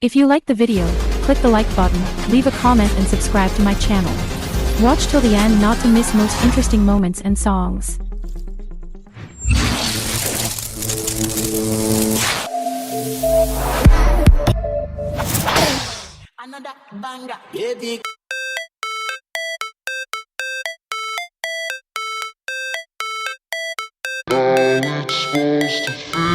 If you like the video, click the like button, leave a comment and subscribe to my channel. Watch till the end not to miss most interesting moments and songs. Another banger. Baby. How it's supposed to feel.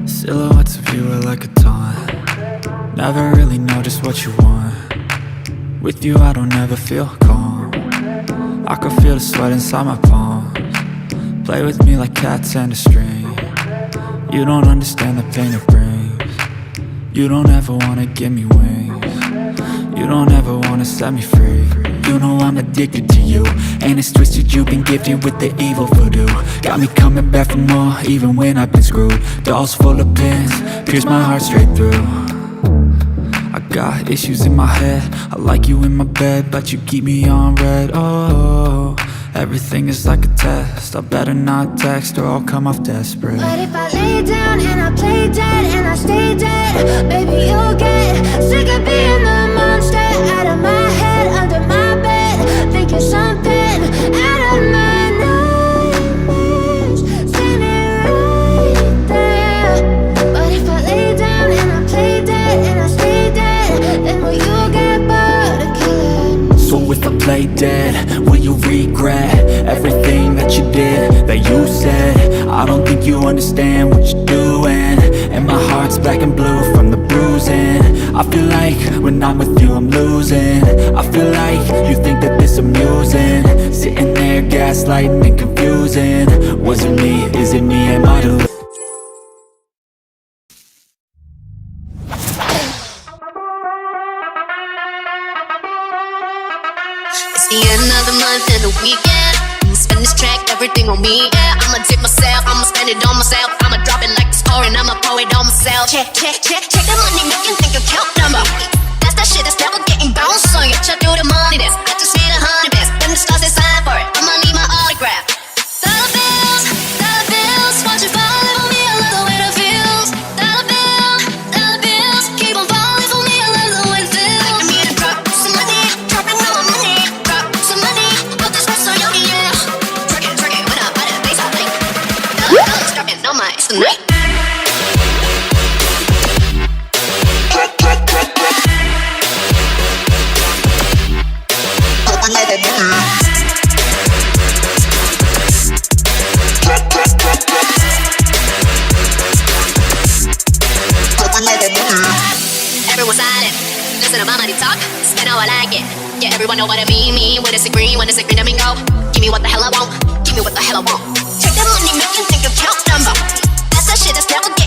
Silhouettes of you are like a taunt. Never really know just what you want. With you I don't ever feel calm. I can feel the sweat inside my palms. Play with me like cats and a string. You don't understand the pain it brings. You don't ever wanna give me wings. You don't ever wanna set me free. You know I'm addicted to you, and it's twisted, you've been gifted with the evil voodoo. Got me coming back for more, even when I've been screwed. Dolls full of pins, pierce my heart straight through. I got issues in my head, I like you in my bed, but you keep me on red. Oh, everything is like a test, I better not text or I'll come off desperate. But if I lay down and I play dead and I stay dead, baby you'll get sick of being the monster out of my head, under my bed, thinking something out of my nightmares, standing right there. But if I lay down and I play dead and I stay dead, then will you get bored of killing me? So if I play dead, will you regret everything that you did, that you said? I don't think you understand what you're doing, and my heart's black and blue from the bruising. I feel like when I'm with you I'm losing. I feel like you think that this amusing, sitting there gaslighting and confusing. Was it me? Is it me? Am I deluded? It's the end of the month and the weekend. I'ma spend this track, everything on me, yeah. I'ma tip myself, I'ma spend it on myself. I'ma drop it like the score and I'ma pour it on myself. Check, check, check, check the money making, think account number. That's that shit that's never getting bounced on you. Check do the money dance, I just need 100 best. Then the stars they sign for it, I'ma need my autograph. Dollar bills, watch it fall on me, I love the way that feels. Dollar bills, keep on falling for me, I love the way it feels. Like me to drop some money, dropping all my money. Drop some money, put this rest on yummy, yeah. Twerk it, when I buy that bass, I think. Dollars dropping on my tonight. money talk, spend how I like it. Yeah, everyone know what I mean. When is it green, when is it green, I mean go. Give me what the hell I want, give me what the hell I want. Check the money, make you think you count number. That's that shit that's never